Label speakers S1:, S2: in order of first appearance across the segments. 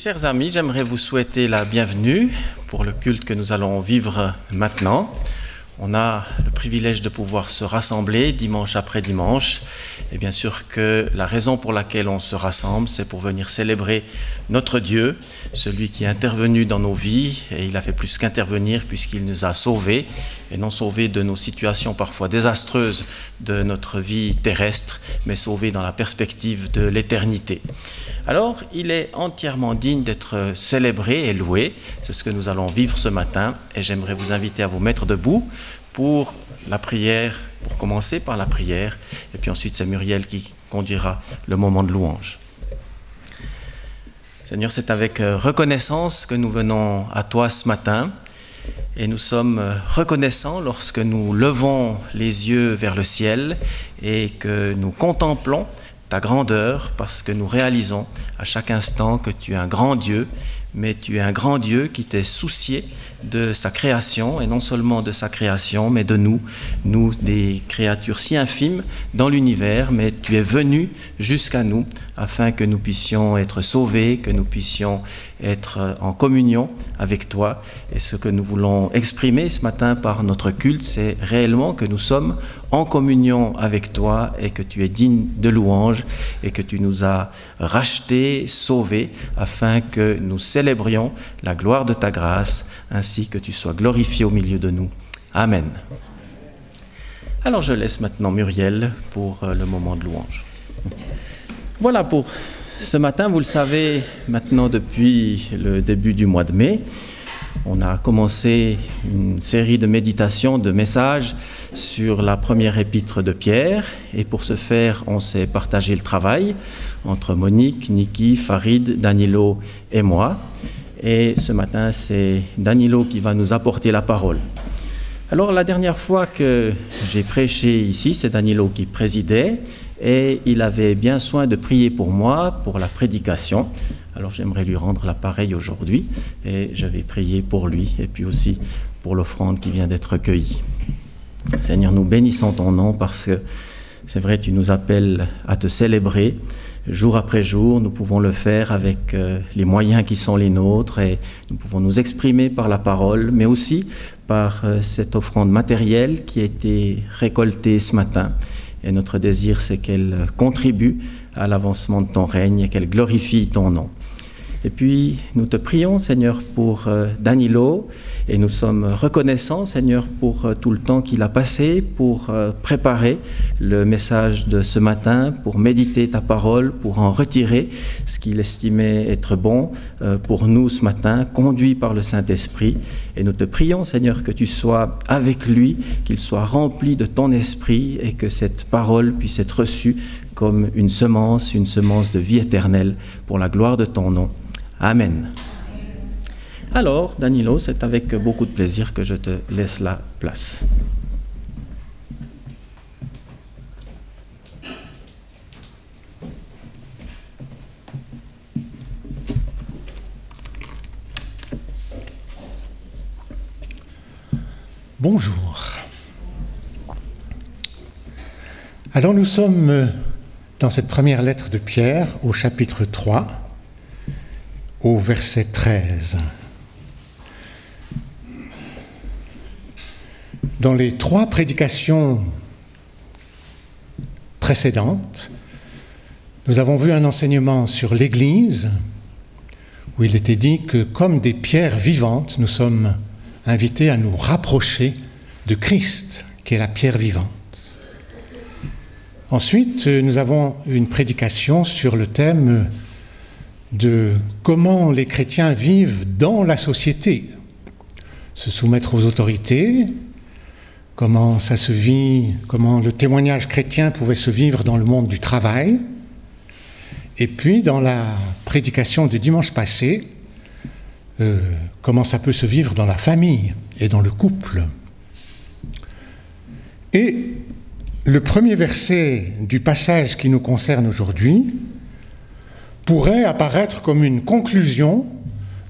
S1: Chers amis, j'aimerais vous souhaiter la bienvenue pour le culte que nous allons vivre maintenant. On a le privilège de pouvoir se rassembler dimanche après dimanche. Et bien sûr que la raison pour laquelle on se rassemble, c'est pour venir célébrer notre Dieu, celui qui est intervenu dans nos vies. Et il a fait plus qu'intervenir puisqu'il nous a sauvés, et non sauvés de nos situations parfois désastreuses de notre vie terrestre, mais sauvés dans la perspective de l'éternité. Alors, il est entièrement digne d'être célébré et loué. C'est ce que nous allons vivre ce matin. Et j'aimerais vous inviter à vous mettre debout pour la prière, pour commencer par la prière. Et puis ensuite, c'est Muriel qui conduira le moment de louange. Seigneur, c'est avec reconnaissance que nous venons à toi ce matin. Et nous sommes reconnaissants lorsque nous levons les yeux vers le ciel et que nous contemplons ta grandeur, parce que nous réalisons à chaque instant que tu es un grand Dieu, mais tu es un grand Dieu qui t'est soucié de sa création, et non seulement de sa création, mais de nous des créatures si infimes dans l'univers, mais tu es venu jusqu'à nous afin que nous puissions être sauvés, que nous puissions être en communion avec toi. Et ce que nous voulons exprimer ce matin par notre culte, c'est réellement que nous sommes en communion avec toi et que tu es digne de louange et que tu nous as rachetés, sauvés, afin que nous célébrions la gloire de ta grâce, ainsi que tu sois glorifié au milieu de nous. Amen. Alors je laisse maintenant Muriel pour le moment de louange. Voilà pour ce matin, vous le savez maintenant depuis le début du mois de mai. On a commencé une série de méditations, de messages sur la première épître de Pierre. Et pour ce faire, on s'est partagé le travail entre Monique, Niki, Farid, Danilo et moi. Et ce matin, c'est Danilo qui va nous apporter la parole. Alors, la dernière fois que j'ai prêché ici, c'est Danilo qui présidait. Et il avait bien soin de prier pour moi, pour la prédication. Alors j'aimerais lui rendre l'appareil aujourd'hui et je vais prier pour lui et puis aussi pour l'offrande qui vient d'être recueillie. Seigneur, nous bénissons ton nom parce que c'est vrai, tu nous appelles à te célébrer jour après jour. Nous pouvons le faire avec les moyens qui sont les nôtres et nous pouvons nous exprimer par la parole, mais aussi par cette offrande matérielle qui a été récoltée ce matin. Et notre désir, c'est qu'elle contribue à l'avancement de ton règne et qu'elle glorifie ton nom. Et puis, nous te prions, Seigneur, pour Danilo, et nous sommes reconnaissants, Seigneur, pour tout le temps qu'il a passé pour préparer le message de ce matin, pour méditer ta parole, pour en retirer ce qu'il estimait être bon pour nous ce matin, conduit par le Saint-Esprit. Et nous te prions, Seigneur, que tu sois avec lui, qu'il soit rempli de ton esprit et que cette parole puisse être reçue comme une semence de vie éternelle pour la gloire de ton nom. Amen. Alors, Danilo, c'est avec beaucoup de plaisir que je te laisse la place.
S2: Bonjour. Alors nous sommes dans cette première lettre de Pierre au chapitre 3, au verset 13. Dans les 3 prédications précédentes, nous avons vu un enseignement sur l'Église, où il était dit que comme des pierres vivantes, nous sommes invités à nous rapprocher de Christ, qui est la pierre vivante. Ensuite, nous avons une prédication sur le thème de comment les chrétiens vivent dans la société, se soumettre aux autorités, comment ça se vit, comment le témoignage chrétien pouvait se vivre dans le monde du travail. Et puis, dans la prédication du dimanche passé, comment ça peut se vivre dans la famille et dans le couple. Et le premier verset du passage qui nous concerne aujourd'hui pourrait apparaître comme une conclusion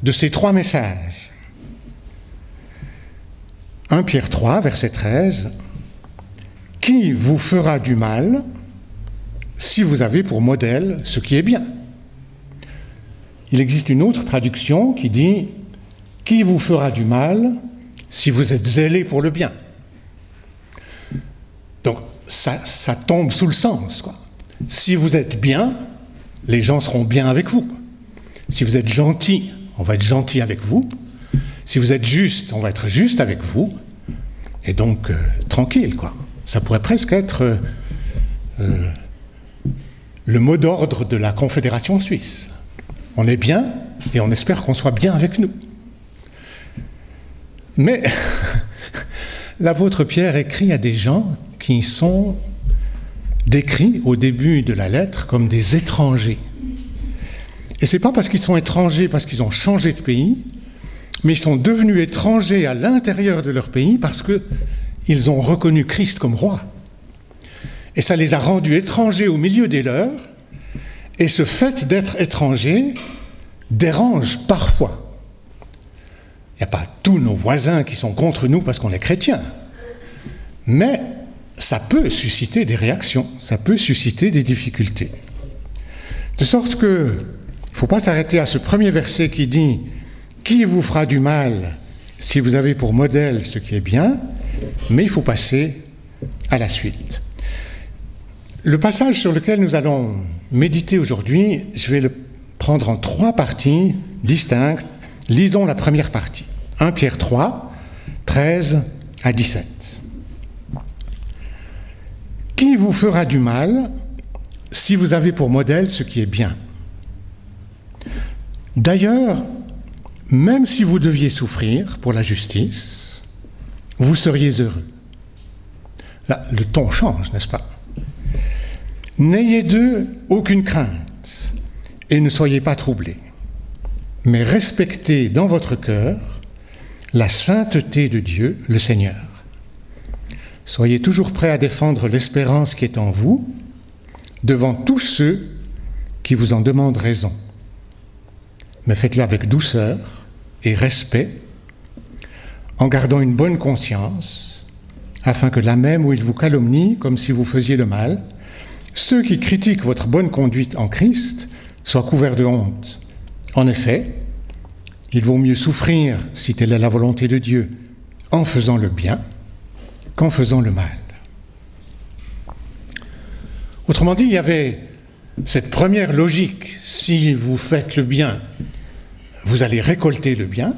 S2: de ces 3 messages. 1 Pierre 3, verset 13. « Qui vous fera du mal si vous avez pour modèle ce qui est bien ? il existe une autre traduction qui dit « Qui vous fera du mal si vous êtes zélé pour le bien ?» Donc, ça tombe sous le sens, quoi. Si vous êtes bien, les gens seront bien avec vous. Si vous êtes gentil, on va être gentil avec vous. Si vous êtes juste, on va être juste avec vous. Et donc, tranquille, quoi. Ça pourrait presque être le mot d'ordre de la Confédération suisse. On est bien et on espère qu'on soit bien avec nous. Mais l'apôtre Pierre écrit à des gens qui sont décrits au début de la lettre comme des étrangers. Et ce n'est pas parce qu'ils sont étrangers, parce qu'ils ont changé de pays, mais ils sont devenus étrangers à l'intérieur de leur pays parce qu'ils ont reconnu Christ comme roi. Et ça les a rendus étrangers au milieu des leurs, et ce fait d'être étrangers dérange parfois. Il n'y a pas tous nos voisins qui sont contre nous parce qu'on est chrétiens, mais ça peut susciter des réactions, ça peut susciter des difficultés. De sorte que il ne faut pas s'arrêter à ce premier verset qui dit « Qui vous fera du mal si vous avez pour modèle ce qui est bien ?» mais il faut passer à la suite. Le passage sur lequel nous allons méditer aujourd'hui, je vais le prendre en 3 parties distinctes. Lisons la première partie. 1 Pierre 3, 13 à 17. « Qui vous fera du mal si vous avez pour modèle ce qui est bien ? D'ailleurs, même si vous deviez souffrir pour la justice, vous seriez heureux. » Là, le ton change, n'est-ce pas ? « N'ayez d'eux aucune crainte et ne soyez pas troublés, mais respectez dans votre cœur la sainteté de Dieu, le Seigneur. Soyez toujours prêts à défendre l'espérance qui est en vous devant tous ceux qui vous en demandent raison. Mais faites-le avec douceur et respect, en gardant une bonne conscience, afin que là même où ils vous calomnient, comme si vous faisiez le mal, ceux qui critiquent votre bonne conduite en Christ soient couverts de honte. En effet, il vaut mieux souffrir, si telle est la volonté de Dieu, en faisant le bien qu'en faisant le mal. Autrement dit, il y avait cette première logique, si vous faites le bien, vous allez récolter le bien,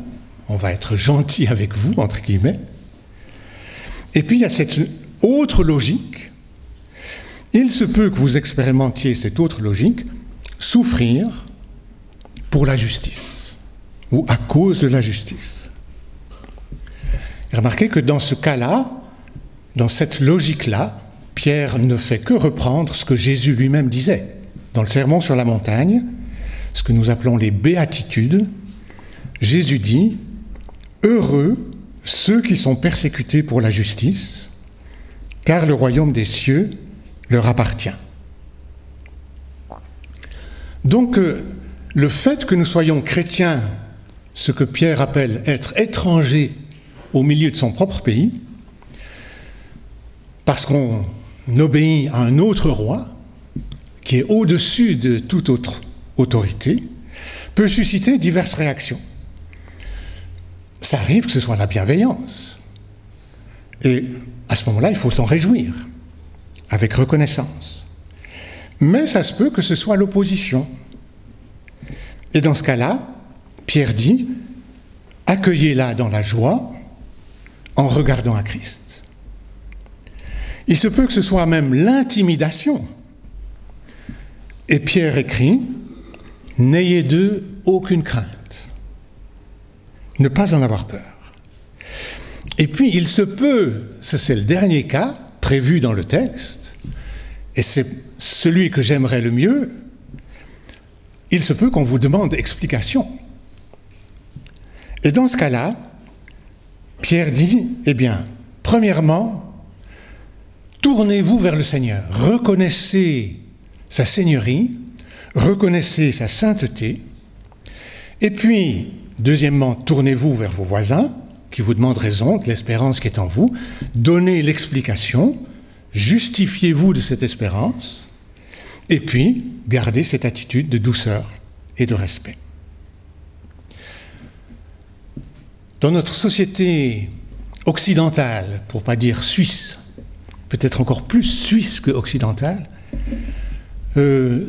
S2: on va être gentil avec vous, entre guillemets. Et puis il y a cette autre logique, il se peut que vous expérimentiez cette autre logique, souffrir pour la justice, ou à cause de la justice. Et remarquez que dans ce cas-là, dans cette logique-là, Pierre ne fait que reprendre ce que Jésus lui-même disait. Dans le Sermon sur la montagne, ce que nous appelons les béatitudes, Jésus dit « Heureux ceux qui sont persécutés pour la justice, car le royaume des cieux leur appartient. » Donc, le fait que nous soyons chrétiens, ce que Pierre appelle être étrangers au milieu de son propre pays, parce qu'on obéit à un autre roi, qui est au-dessus de toute autre autorité, peut susciter diverses réactions. Ça arrive que ce soit la bienveillance. Et à ce moment-là, il faut s'en réjouir, avec reconnaissance. Mais ça se peut que ce soit l'opposition. Et dans ce cas-là, Pierre dit, accueillez-la dans la joie en regardant à Christ. Il se peut que ce soit même l'intimidation. Et Pierre écrit, n'ayez d'eux aucune crainte. Ne pas en avoir peur. Et puis il se peut, ça c'est le dernier cas prévu dans le texte, et c'est celui que j'aimerais le mieux, il se peut qu'on vous demande explication. Et dans ce cas-là, Pierre dit, eh bien, premièrement, tournez-vous vers le Seigneur, reconnaissez sa seigneurie, reconnaissez sa sainteté, et puis, deuxièmement, tournez-vous vers vos voisins, qui vous demandent raison de l'espérance qui est en vous, donnez l'explication, justifiez-vous de cette espérance, et puis, gardez cette attitude de douceur et de respect. Dans notre société occidentale, pour ne pas dire suisse, peut-être encore plus suisse que occidentale,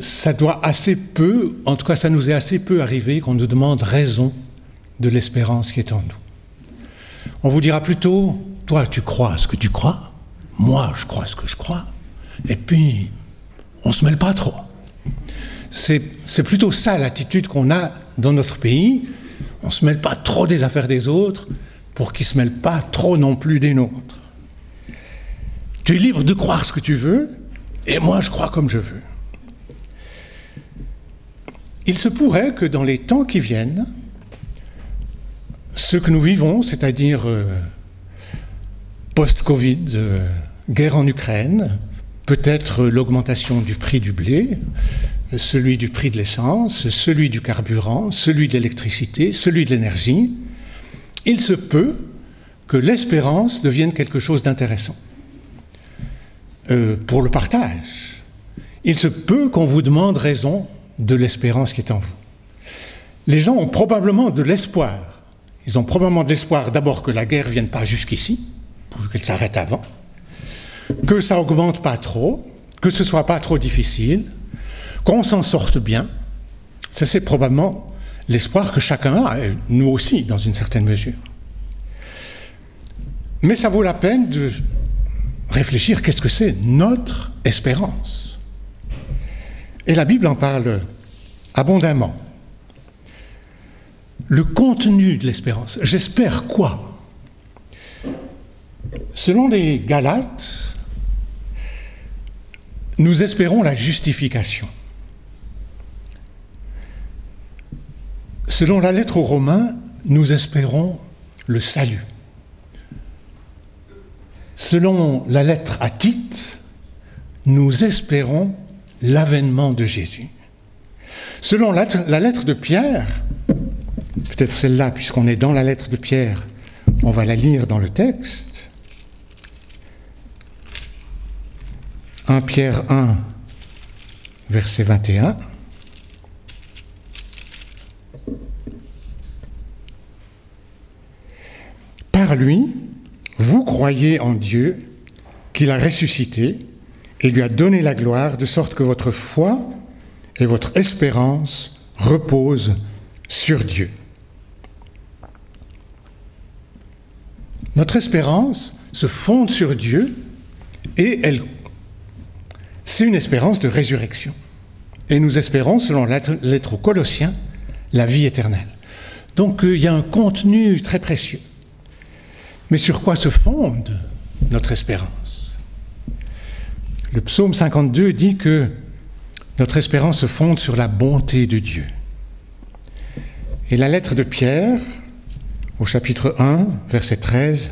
S2: ça doit assez peu, en tout cas ça nous est assez peu arrivé qu'on nous demande raison de l'espérance qui est en nous. On vous dira plutôt, toi tu crois ce que tu crois, moi je crois ce que je crois, et puis on ne se mêle pas trop. C'est plutôt ça l'attitude qu'on a dans notre pays. On ne se mêle pas trop des affaires des autres pour qu'ils ne se mêlent pas trop non plus des nôtres. Tu es libre de croire ce que tu veux, et moi je crois comme je veux. Il se pourrait que dans les temps qui viennent, ce que nous vivons, c'est-à-dire post-Covid, guerre en Ukraine, peut-être l'augmentation du prix du blé, celui du prix de l'essence, celui du carburant, celui de l'électricité, celui de l'énergie, il se peut que l'espérance devienne quelque chose d'intéressant pour le partage. Il se peut qu'on vous demande raison de l'espérance qui est en vous. Les gens ont probablement de l'espoir. Ils ont probablement de l'espoir d'abord que la guerre ne vienne pas jusqu'ici, pourvu qu'elle s'arrête avant, que ça augmente pas trop, que ce soit pas trop difficile, qu'on s'en sorte bien. Ça, c'est probablement l'espoir que chacun a, et nous aussi, dans une certaine mesure. Mais ça vaut la peine de réfléchir qu'est-ce que c'est notre espérance. Et la Bible en parle abondamment. Le contenu de l'espérance. J'espère quoi? Selon les Galates, nous espérons la justification. Selon la lettre aux Romains, nous espérons le salut. Selon la lettre à Tite, nous espérons l'avènement de Jésus. Selon la lettre de Pierre, peut-être celle-là, puisqu'on est dans la lettre de Pierre, on va la lire dans le texte. 1 Pierre 1, verset 21. Par lui, vous croyez en Dieu, qu'il a ressuscité et lui a donné la gloire, de sorte que votre foi et votre espérance reposent sur Dieu. Notre espérance se fonde sur Dieu et c'est une espérance de résurrection. Et nous espérons, selon la lettre aux Colossiens, la vie éternelle. Donc il y a un contenu très précieux. Mais sur quoi se fonde notre espérance? Le psaume 52 dit que notre espérance se fonde sur la bonté de Dieu. Et la lettre de Pierre, au chapitre 1, verset 13,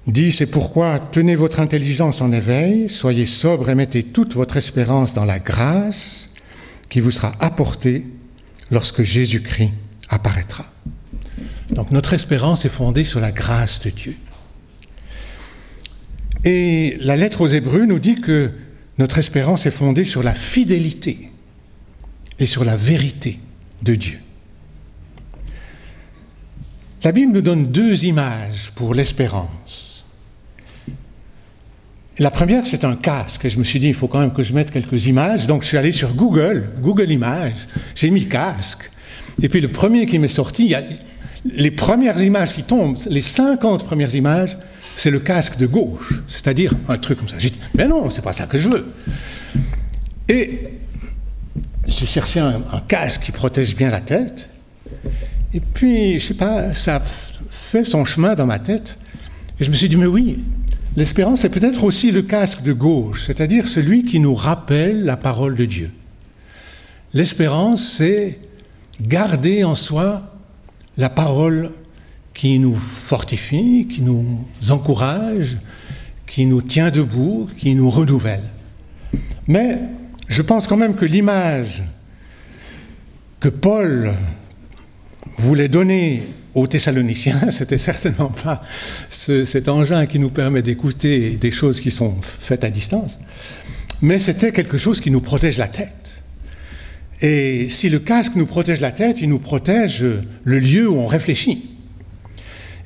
S2: dit « C'est pourquoi tenez votre intelligence en éveil, soyez sobre et mettez toute votre espérance dans la grâce qui vous sera apportée lorsque Jésus-Christ apparaîtra. » Donc notre espérance est fondée sur la grâce de Dieu. Et la lettre aux Hébreux nous dit que notre espérance est fondée sur la fidélité et sur la vérité de Dieu. La Bible nous donne deux images pour l'espérance. La première, c'est un casque. Et je me suis dit, il faut quand même que je mette quelques images. Donc je suis allé sur Google Images, j'ai mis casque. Et puis le premier qui m'est sorti, il y a les premières images qui tombent, les 50 premières images, c'est le casque de gauche, c'est-à-dire un truc comme ça. J'ai dit, mais non, c'est pas ça que je veux. Et j'ai cherché un casque qui protège bien la tête. Et puis, je sais pas, ça a fait son chemin dans ma tête. Et je me suis dit, mais oui, l'espérance, c'est peut-être aussi le casque de gauche, c'est-à-dire celui qui nous rappelle la parole de Dieu. L'espérance, c'est garder en soi la parole qui nous fortifie, qui nous encourage, qui nous tient debout, qui nous renouvelle. Mais je pense quand même que l'image que Paul voulait donner aux Thessaloniciens, c'était certainement pas cet engin qui nous permet d'écouter des choses qui sont faites à distance, mais c'était quelque chose qui nous protège la tête. Et si le casque nous protège la tête, il nous protège le lieu où on réfléchit.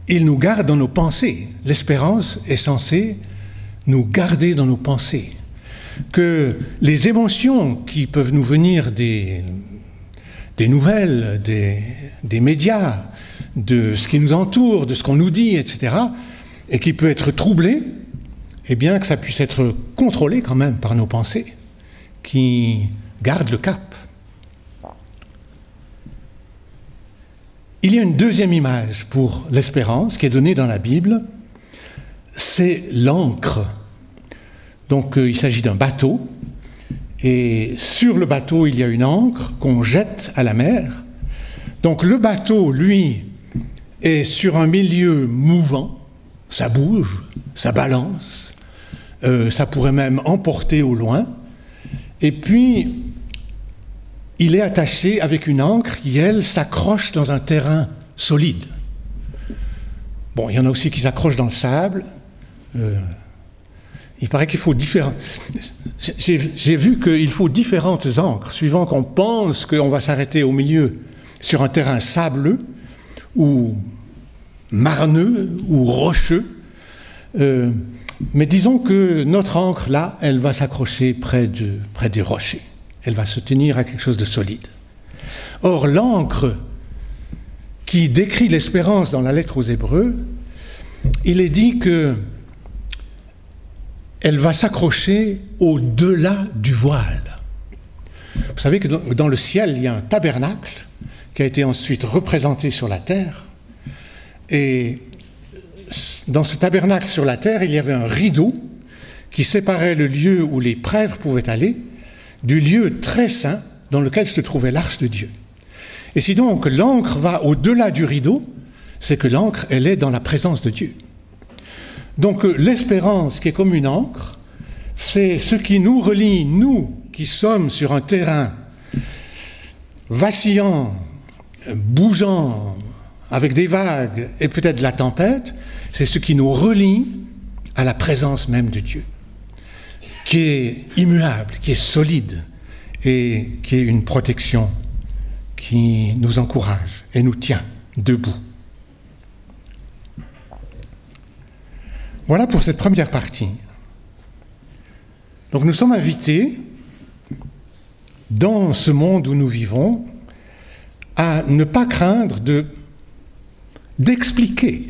S2: Il nous garde dans nos pensées. L'espérance est censée nous garder dans nos pensées. Que les émotions qui peuvent nous venir des nouvelles, des médias, de ce qui nous entoure, de ce qu'on nous dit, etc., et qui peut être troublé, eh bien que ça puisse être contrôlé quand même par nos pensées, qui gardent le cap. Il y a une deuxième image pour l'espérance qui est donnée dans la Bible, c'est l'ancre. Donc il s'agit d'un bateau, et sur le bateau il y a une ancre qu'on jette à la mer. Donc le bateau, lui, est sur un milieu mouvant, ça bouge, ça balance, ça pourrait même emporter au loin, et puis il est attaché avec une ancre qui, elle, s'accroche dans un terrain solide. Bon, il y en a aussi qui s'accrochent dans le sable. Il paraît qu'il faut différents... J'ai vu qu'il faut différentes ancres, suivant qu'on pense qu'on va s'arrêter au milieu sur un terrain sableux, ou marneux, ou rocheux. Mais disons que notre ancre, là, elle va s'accrocher près des rochers. Elle va se tenir à quelque chose de solide. Or, l'ancre qui décrit l'espérance dans la lettre aux Hébreux, il est dit que elle va s'accrocher au-delà du voile. Vous savez que dans le ciel, il y a un tabernacle qui a été ensuite représenté sur la terre. Et dans ce tabernacle sur la terre, il y avait un rideau qui séparait le lieu où les prêtres pouvaient aller du lieu très saint dans lequel se trouvait l'arche de Dieu. Et si donc l'ancre va au-delà du rideau, c'est que l'ancre, elle est dans la présence de Dieu. Donc l'espérance qui est comme une ancre, c'est ce qui nous relie, nous qui sommes sur un terrain vacillant, bougeant, avec des vagues et peut-être de la tempête, c'est ce qui nous relie à la présence même de Dieu, qui est immuable, qui est solide et qui est une protection qui nous encourage et nous tient debout. Voilà pour cette première partie. Donc nous sommes invités, dans ce monde où nous vivons, à ne pas craindre d'expliquer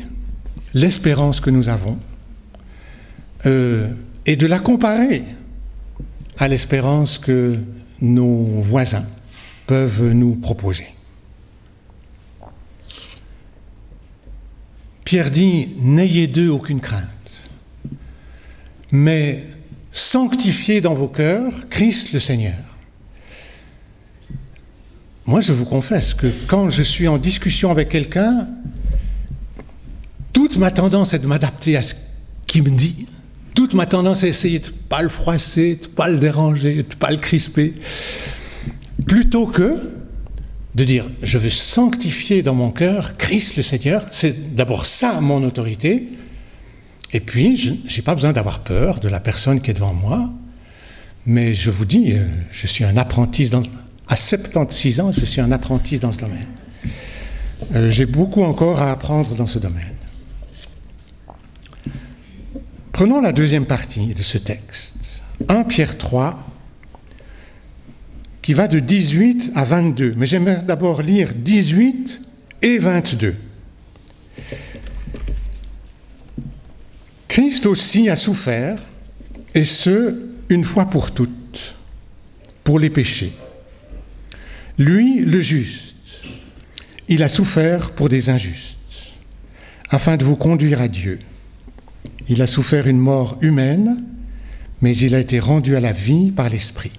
S2: l'espérance que nous avons et de la comparer à l'espérance que nos voisins peuvent nous proposer. Pierre dit « N'ayez d'eux aucune crainte, mais sanctifiez dans vos cœurs Christ le Seigneur. » Moi, je vous confesse que quand je suis en discussion avec quelqu'un, toute ma tendance est de m'adapter à ce qu'il me dit. Toute ma tendance est d'essayer de ne pas le froisser, de ne pas le déranger, de ne pas le crisper, plutôt que de dire « je veux sanctifier dans mon cœur Christ le Seigneur ». C'est d'abord ça mon autorité. Et puis, je n'ai pas besoin d'avoir peur de la personne qui est devant moi. Mais je vous dis, je suis un apprenti, à 76 ans, je suis un apprenti dans ce domaine. J'ai beaucoup encore à apprendre dans ce domaine. Prenons la deuxième partie de ce texte. 1 Pierre 3, qui va de 18 à 22. Mais j'aimerais d'abord lire 18 et 22. Christ aussi a souffert, et ce, une fois pour toutes, pour les péchés. Lui, le juste, il a souffert pour des injustes, afin de vous conduire à Dieu. Il a souffert une mort humaine, mais il a été rendu à la vie par l'Esprit.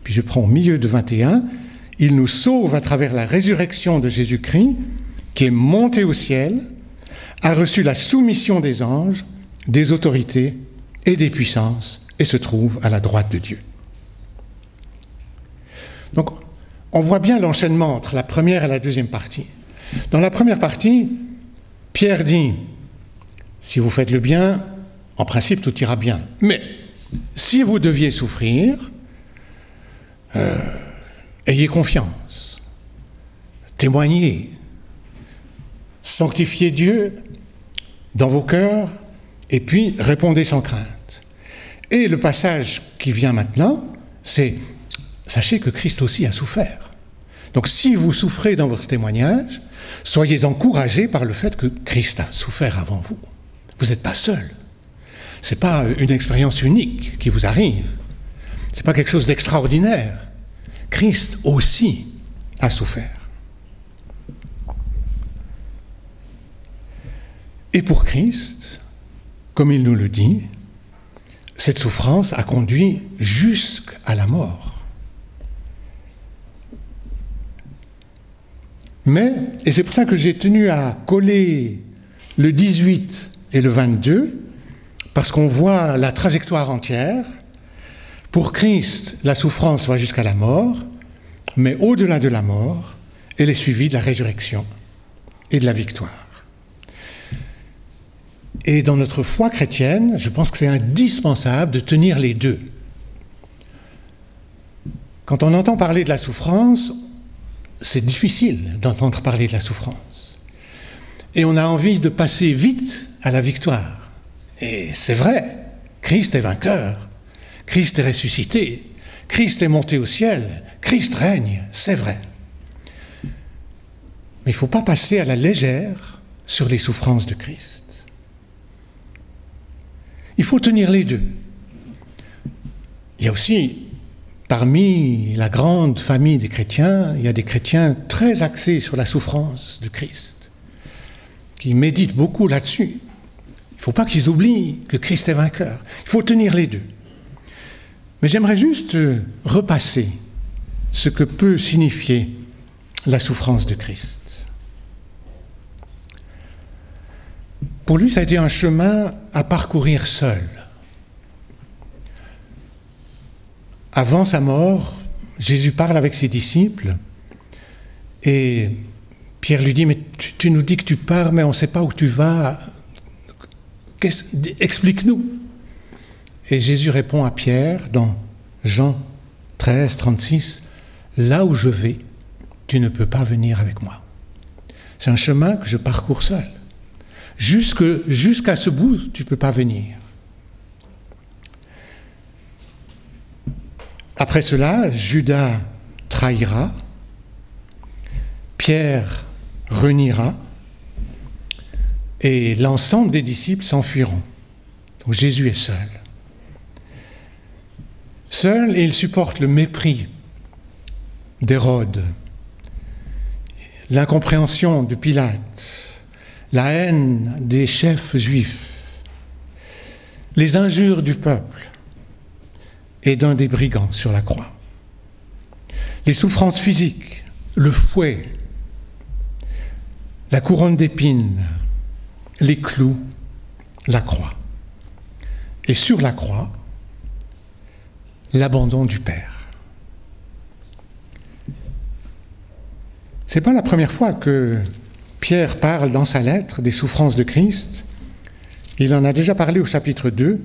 S2: Puis je prends au milieu de 21, il nous sauve à travers la résurrection de Jésus-Christ, qui est monté au ciel, a reçu la soumission des anges, des autorités et des puissances, et se trouve à la droite de Dieu. Donc, on voit bien l'enchaînement entre la première et la deuxième partie. Dans la première partie, Pierre dit, si vous faites le bien, en principe, tout ira bien. Mais si vous deviez souffrir, ayez confiance, témoignez, sanctifiez Dieu dans vos cœurs, et puis répondez sans crainte. Et le passage qui vient maintenant, c'est « Sachez que Christ aussi a souffert ». Donc si vous souffrez dans votre témoignage, soyez encouragés par le fait que Christ a souffert avant vous. Vous n'êtes pas seul. Ce n'est pas une expérience unique qui vous arrive. Ce n'est pas quelque chose d'extraordinaire. Christ aussi a souffert. Et pour Christ, comme il nous le dit, cette souffrance a conduit jusqu'à la mort. Mais, et c'est pour ça que j'ai tenu à coller le 18 et le 22, parce qu'on voit la trajectoire entière. Pour Christ, la souffrance va jusqu'à la mort, mais au-delà de la mort, elle est suivie de la résurrection et de la victoire. Et dans notre foi chrétienne, je pense que c'est indispensable de tenir les deux. Quand on entend parler de la souffrance, c'est difficile d'entendre parler de la souffrance. Et on a envie de passer vite à la victoire. Et c'est vrai, Christ est vainqueur, Christ est ressuscité, Christ est monté au ciel, Christ règne, c'est vrai. Mais il ne faut pas passer à la légère sur les souffrances de Christ. Il faut tenir les deux. Il y a aussi, parmi la grande famille des chrétiens, il y a des chrétiens très axés sur la souffrance de Christ, qui méditent beaucoup là-dessus. Il ne faut pas qu'ils oublient que Christ est vainqueur. Il faut tenir les deux. Mais j'aimerais juste repasser ce que peut signifier la souffrance de Christ. Pour lui, ça a été un chemin à parcourir seul. Avant sa mort, Jésus parle avec ses disciples et Pierre lui dit « Mais tu nous dis que tu pars, mais on ne sait pas où tu vas. Explique-nous. » Et Jésus répond à Pierre dans Jean 13, 36, « Là où je vais, tu ne peux pas venir avec moi. » C'est un chemin que je parcours seul. Jusqu'à ce bout, tu ne peux pas venir. Après cela, Judas trahira, Pierre reniera, et l'ensemble des disciples s'enfuiront. Donc Jésus est seul. Seul, et il supporte le mépris d'Hérode, l'incompréhension de Pilate, la haine des chefs juifs, les injures du peuple et d'un des brigands sur la croix, les souffrances physiques, le fouet, la couronne d'épines, les clous, la croix. Et sur la croix, l'abandon du Père. Ce n'est pas la première fois que Pierre parle dans sa lettre des souffrances de Christ. Il en a déjà parlé au chapitre 2,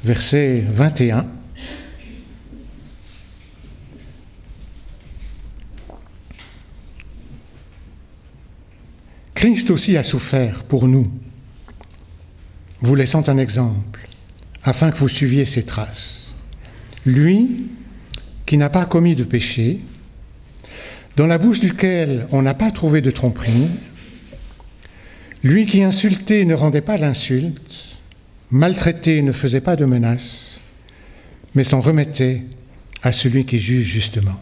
S2: verset 21. Christ aussi a souffert pour nous, vous laissant un exemple, afin que vous suiviez ses traces. Lui, qui n'a pas commis de péché, dans la bouche duquel on n'a pas trouvé de tromperie, lui qui insultait ne rendait pas l'insulte, maltraité ne faisait pas de menaces, mais s'en remettait à celui qui juge justement.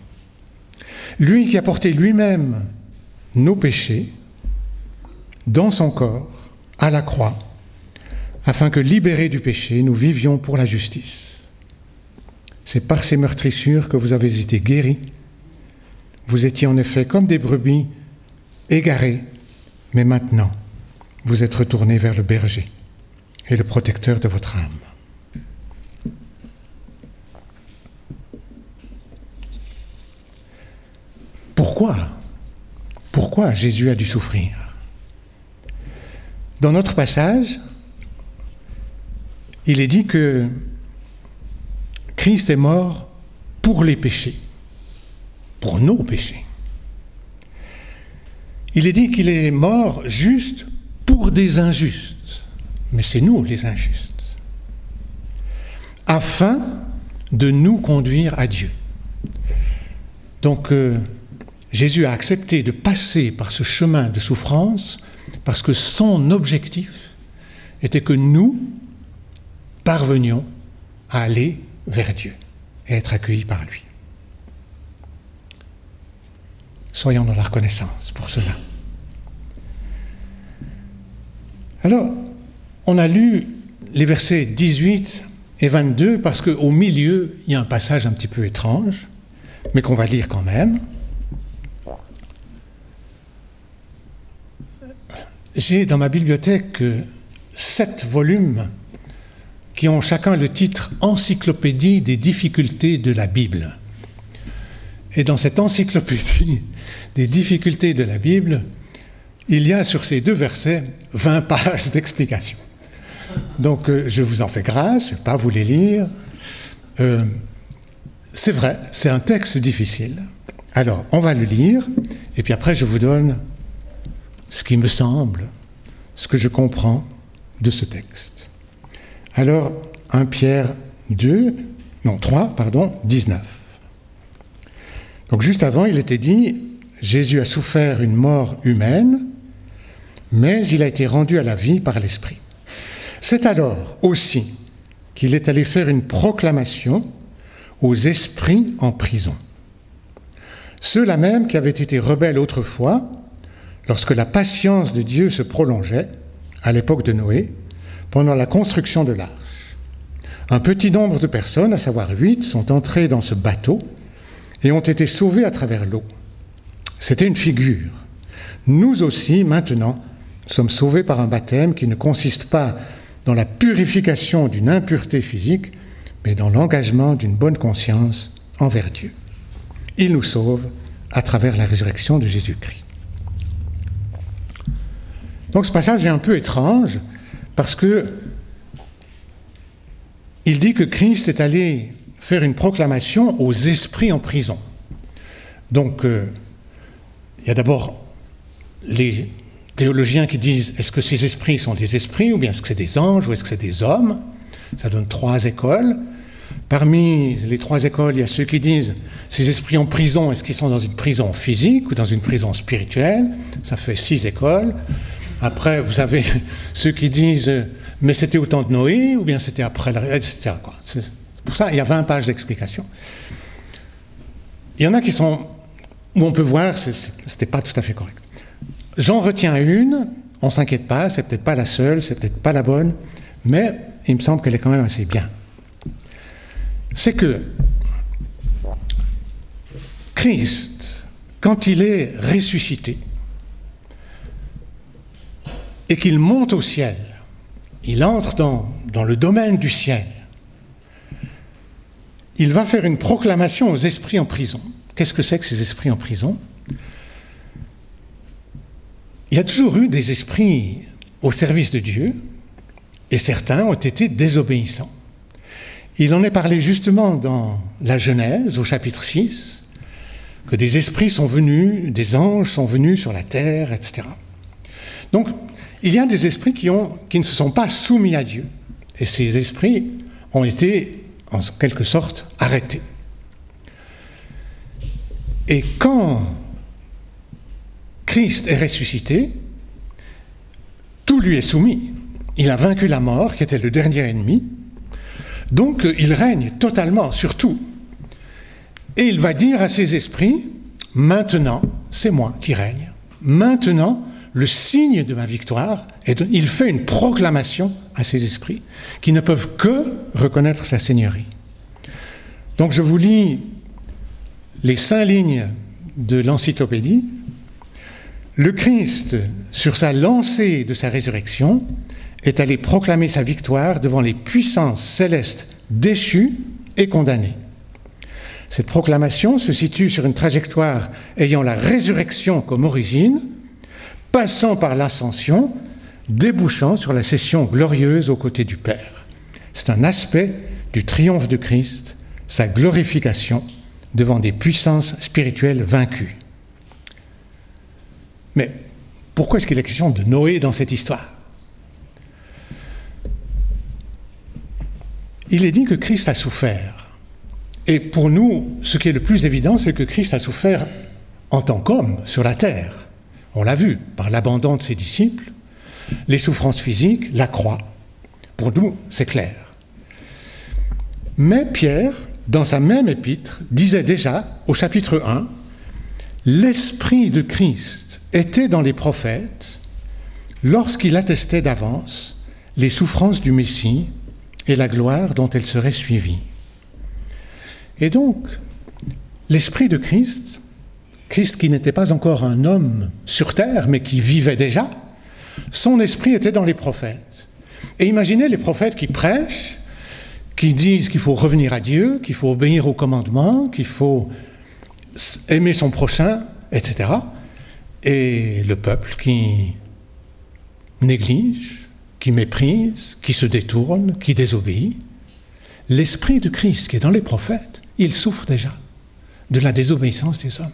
S2: Lui qui a porté lui-même nos péchés dans son corps, à la croix, afin que, libérés du péché, nous vivions pour la justice. C'est par ces meurtrissures que vous avez été guéris. Vous étiez en effet comme des brebis égarées, mais maintenant, vous êtes retournés vers le berger et le protecteur de votre âme. Pourquoi Jésus a dû souffrir? Dans notre passage, il est dit que Christ est mort pour les péchés pour nos péchés. Il est dit qu'il est mort juste pour des injustes, mais c'est nous les injustes, afin de nous conduire à Dieu. Donc Jésus a accepté de passer par ce chemin de souffrance parce que son objectif était que nous parvenions à aller vers Dieu et être accueillis par lui. Soyons dans la reconnaissance pour cela. Alors, on a lu les versets 18 et 22 parce qu'au milieu, il y a un passage un petit peu étrange, mais qu'on va lire quand même. J'ai dans ma bibliothèque 7 volumes qui ont chacun le titre « Encyclopédie des difficultés de la Bible ». Et dans cette encyclopédie des difficultés de la Bible, il y a sur ces 2 versets 20 pages d'explications. Donc je vous en fais grâce, je ne vais pas vous les lire. C'est vrai, c'est un texte difficile. Alors, on va le lire, et puis après je vous donne ce qui me semble, ce que je comprends de ce texte. Alors, 1 Pierre 3, 19. Donc juste avant, il était dit, Jésus a souffert une mort humaine, mais il a été rendu à la vie par l'Esprit. C'est alors aussi qu'il est allé faire une proclamation aux esprits en prison. Ceux-là même qui avaient été rebelles autrefois, lorsque la patience de Dieu se prolongeait, à l'époque de Noé, pendant la construction de l'arche. Un petit nombre de personnes, à savoir 8, sont entrées dans ce bateau et ont été sauvées à travers l'eau. C'était une figure. Nous aussi, maintenant, sommes sauvés par un baptême qui ne consiste pas dans la purification d'une impureté physique, mais dans l'engagement d'une bonne conscience envers Dieu. Il nous sauve à travers la résurrection de Jésus-Christ. Donc ce passage est un peu étrange parce que il dit que Christ est allé faire une proclamation aux esprits en prison. Donc il y a d'abord les théologiens qui disent est-ce que ces esprits sont des esprits ou bien est-ce que c'est des anges ou est-ce que c'est des hommes? Ça donne 3 écoles. Parmi les 3 écoles, il y a ceux qui disent ces esprits en prison, est-ce qu'ils sont dans une prison physique ou dans une prison spirituelle? Ça fait 6 écoles. Après, vous avez ceux qui disent mais c'était au temps de Noé ou bien c'était après, etc. Pour ça, il y a 20 pages d'explications. Il y en a qui sont, où on peut voir, c'était pas tout à fait correct. J'en retiens une, on ne s'inquiète pas, c'est peut-être pas la seule, c'est peut-être pas la bonne, mais il me semble qu'elle est quand même assez bien. C'est que Christ, quand il est ressuscité et qu'il monte au ciel, il entre dans le domaine du ciel, il va faire une proclamation aux esprits en prison. Qu'est-ce que c'est que ces esprits en prison? Il y a toujours eu des esprits au service de Dieu, et certains ont été désobéissants. Il en est parlé justement dans la Genèse, au chapitre 6, que des esprits sont venus, des anges sont venus sur la terre, etc. Donc, il y a des esprits qui ne se sont pas soumis à Dieu. Et ces esprits ont été, en quelque sorte, arrêtés. Et quand Christ est ressuscité, tout lui est soumis. Il a vaincu la mort, qui était le dernier ennemi. Donc, il règne totalement sur tout. Et il va dire à ses esprits, maintenant, c'est moi qui règne. Maintenant, le signe de ma victoire, il fait une proclamation à ses esprits qui ne peuvent que reconnaître sa seigneurie. Donc je vous lis les 5 lignes de l'encyclopédie. Le Christ, sur sa lancée de sa résurrection, est allé proclamer sa victoire devant les puissances célestes déchues et condamnées. Cette proclamation se situe sur une trajectoire ayant la résurrection comme origine, passant par l'ascension, débouchant sur la session glorieuse aux côtés du Père. C'est un aspect du triomphe de Christ, sa glorification devant des puissances spirituelles vaincues. Mais pourquoi est-ce qu'il est question de Noé dans cette histoire? Il est dit que Christ a souffert. Et pour nous, ce qui est le plus évident, c'est que Christ a souffert en tant qu'homme sur la terre. On l'a vu par l'abandon de ses disciples, les souffrances physiques, la croix. Pour nous, c'est clair. Mais Pierre, dans sa même épître, disait déjà, au chapitre 1, « L'Esprit de Christ était dans les prophètes lorsqu'il attestait d'avance les souffrances du Messie et la gloire dont elles seraient suivies. » Et donc, l'Esprit de Christ, Christ qui n'était pas encore un homme sur terre, mais qui vivait déjà, son esprit était dans les prophètes. Et imaginez les prophètes qui prêchent, qui disent qu'il faut revenir à Dieu, qu'il faut obéir aux commandements, qu'il faut aimer son prochain, etc. Et le peuple qui néglige, qui méprise, qui se détourne, qui désobéit. L'Esprit de Christ qui est dans les prophètes, il souffre déjà de la désobéissance des hommes.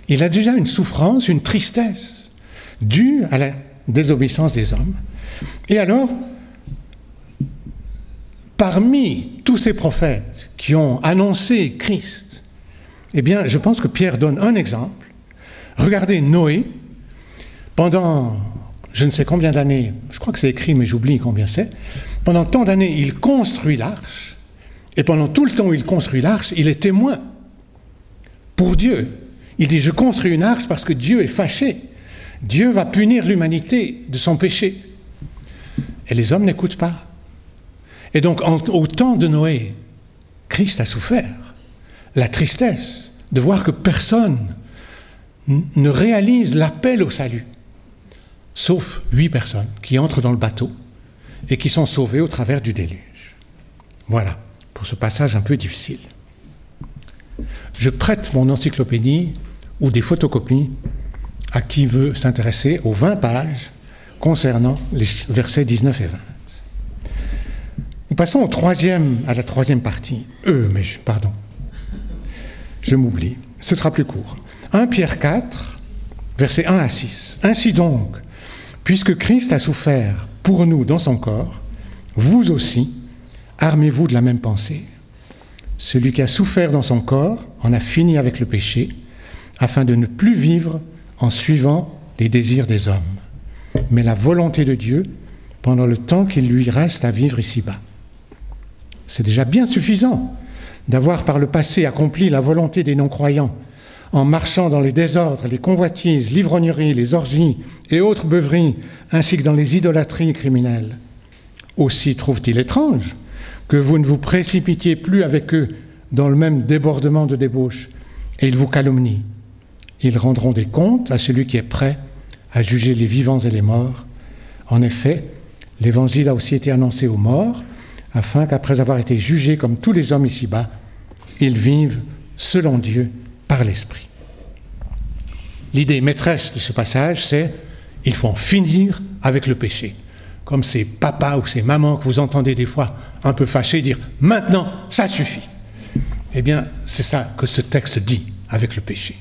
S2: Il a déjà une souffrance, une tristesse due à la désobéissance des hommes. Et alors, parmi tous ces prophètes qui ont annoncé Christ, eh bien, je pense que Pierre donne un exemple. Regardez Noé, pendant je ne sais combien d'années, je crois que c'est écrit, mais j'oublie combien c'est, pendant tant d'années, il construit l'arche, et pendant tout le temps où il construit l'arche, il est témoin pour Dieu. Il dit, je construis une arche parce que Dieu est fâché. Dieu va punir l'humanité de son péché. Et les hommes n'écoutent pas. Et donc, au temps de Noé, Christ a souffert. La tristesse de voir que personne ne réalise l'appel au salut, sauf 8 personnes qui entrent dans le bateau et qui sont sauvées au travers du déluge. Voilà, pour ce passage un peu difficile. Je prête mon encyclopédie ou des photocopies à qui veut s'intéresser aux 20 pages concernant les versets 19 et 20. Nous passons à la troisième partie. Pardon. Je m'oublie. Ce sera plus court. 1 Pierre 4, versets 1 à 6. Ainsi donc, puisque Christ a souffert pour nous dans son corps, vous aussi, armez-vous de la même pensée. Celui qui a souffert dans son corps en a fini avec le péché, afin de ne plus vivre en suivant les désirs des hommes, mais la volonté de Dieu pendant le temps qu'il lui reste à vivre ici-bas. C'est déjà bien suffisant d'avoir par le passé accompli la volonté des non-croyants en marchant dans les désordres, les convoitises, l'ivrognerie, les orgies et autres beuveries, ainsi que dans les idolâtries criminelles. Aussi trouve-t-il étrange que vous ne vous précipitiez plus avec eux dans le même débordement de débauche, et ils vous calomnient. Ils rendront des comptes à celui qui est prêt à juger les vivants et les morts. En effet, l'Évangile a aussi été annoncé aux morts, afin qu'après avoir été jugés comme tous les hommes ici-bas, ils vivent selon Dieu par l'Esprit. L'idée maîtresse de ce passage, c'est il faut en finir avec le péché. Comme ces papas ou ces mamans que vous entendez des fois un peu fâchés dire « Maintenant, ça suffit ». Eh bien, c'est ça que ce texte dit avec le péché.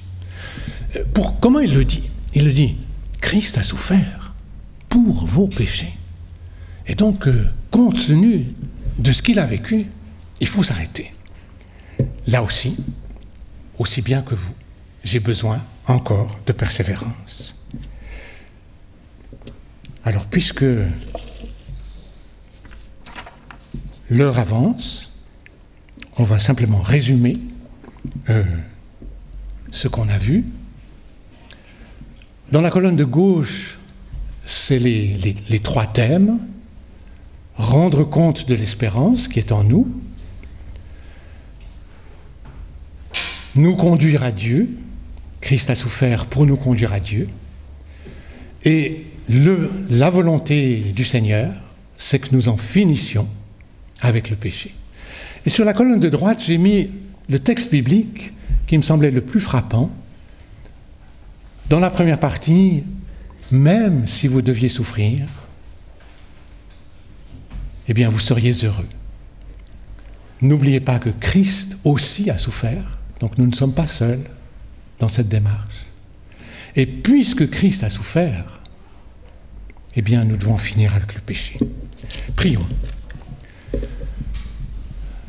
S2: Comment il le dit? Il le dit « Christ a souffert pour vos péchés ». Et donc, compte tenu de ce qu'il a vécu, il faut s'arrêter. Là aussi bien que vous, j'ai besoin encore de persévérance. Alors, puisque l'heure avance, on va simplement résumer ce qu'on a vu. Dans la colonne de gauche, c'est les 3 thèmes. Rendre compte de l'espérance qui est en nous, nous conduire à Dieu, Christ a souffert pour nous conduire à Dieu, et la volonté du Seigneur, c'est que nous en finissions avec le péché. Et sur la colonne de droite, j'ai mis le texte biblique qui me semblait le plus frappant. Dans la première partie, même si vous deviez souffrir, eh bien, vous seriez heureux. N'oubliez pas que Christ aussi a souffert Donc nous ne sommes pas seuls dans cette démarche. Et puisque Christ a souffert, eh bien nous devons finir avec le péché. Prions.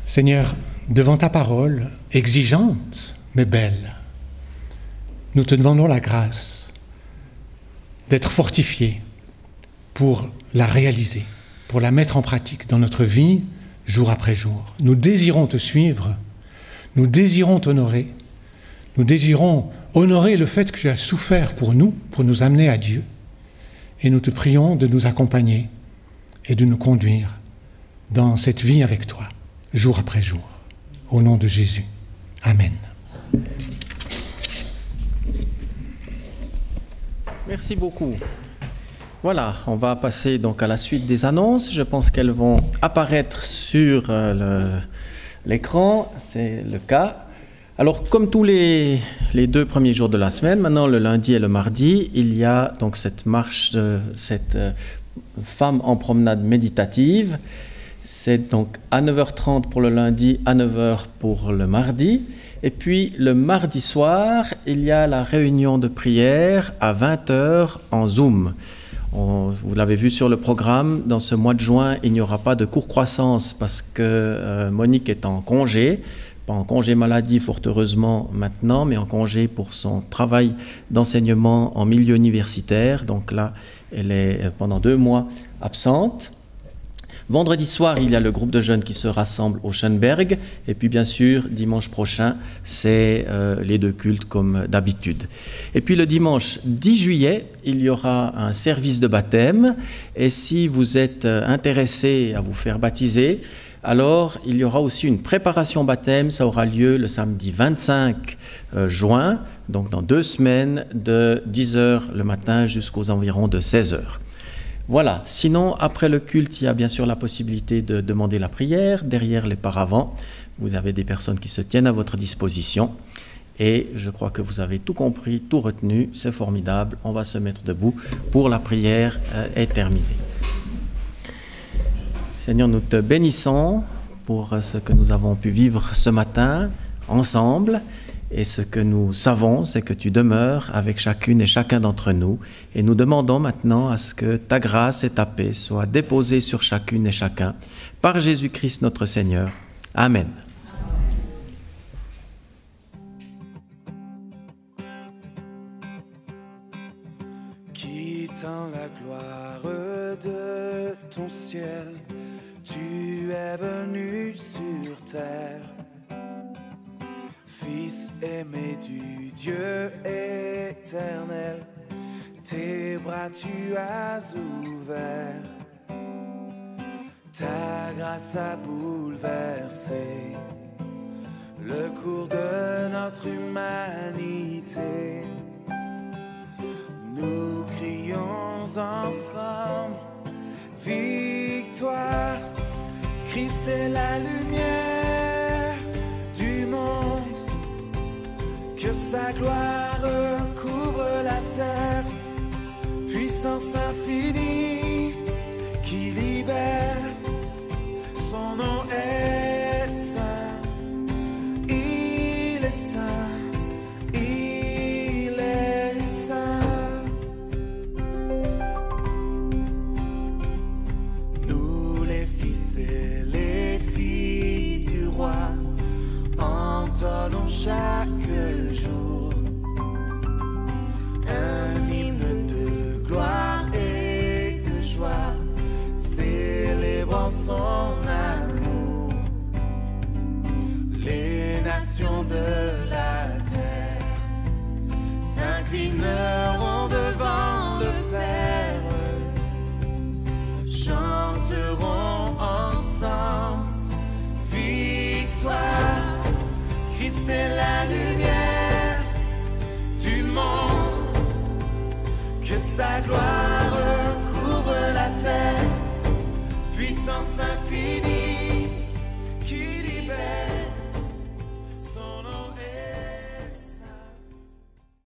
S2: Seigneur, devant ta parole, exigeante mais belle, nous te demandons la grâce d'être fortifiés pour la réaliser, pour la mettre en pratique dans notre vie, jour après jour. Nous désirons te suivre, nous désirons t'honorer, nous désirons honorer le fait que tu as souffert pour nous amener à Dieu. Et nous te prions de nous accompagner et de nous conduire dans cette vie avec toi, jour après jour. Au nom de Jésus. Amen.
S1: Merci beaucoup. Voilà, on va passer donc à la suite des annonces. Je pense qu'elles vont apparaître sur l'écran. C'est le cas. Alors, comme tous les 2 premiers jours de la semaine, maintenant le lundi et le mardi, il y a donc cette marche, cette femme en promenade méditative. C'est donc à 9h30 pour le lundi, à 9h pour le mardi. Et puis le mardi soir, il y a la réunion de prière à 20h en Zoom. Vous l'avez vu sur le programme, dans ce mois de juin, il n'y aura pas de cours croissance parce que Monique est en congé. Pas en congé maladie, fort heureusement maintenant, mais en congé pour son travail d'enseignement en milieu universitaire. Donc là, elle est pendant 2 mois absente. Vendredi soir, il y a le groupe de jeunes qui se rassemble au Schönberg. Et puis, bien sûr, dimanche prochain, c'est les 2 cultes comme d'habitude. Et puis, le dimanche 10 juillet, il y aura un service de baptême. Et si vous êtes intéressé à vous faire baptiser, alors il y aura aussi une préparation baptême. Ça aura lieu le samedi 25 juin, donc dans 2 semaines, de 10h le matin jusqu'aux environs de 16h. Voilà, sinon, après le culte, il y a bien sûr la possibilité de demander la prière. Derrière les paravents, vous avez des personnes qui se tiennent à votre disposition. Et je crois que vous avez tout compris, tout retenu. C'est formidable. On va se mettre debout pour la prière est terminée. Seigneur, nous te bénissons pour ce que nous avons pu vivre ce matin ensemble. Et ce que nous savons, c'est que tu demeures avec chacune et chacun d'entre nous. Et nous demandons maintenant à ce que ta grâce et ta paix soient déposées sur chacune et chacun, par Jésus-Christ notre Seigneur. Amen.
S3: Quittant la gloire de ton ciel, tu es venu sur terre. Fils aimé du Dieu éternel, tes bras tu as ouverts. Ta grâce a bouleversé le cours de notre humanité. Nous crions ensemble, victoire, Christ est la lumière du monde. Que sa gloire couvre la terre, puissance infinie qui libère. Son nom est saint, il est saint, il est saint. Nous les fils et les filles du roi entonnons chaque jour un hymne de gloire et de joie, célébrant son amour. Les nations de la terre s'inclineront devant le Père, chanteront ensemble, victoire. Christ est la lumière du monde, que sa gloire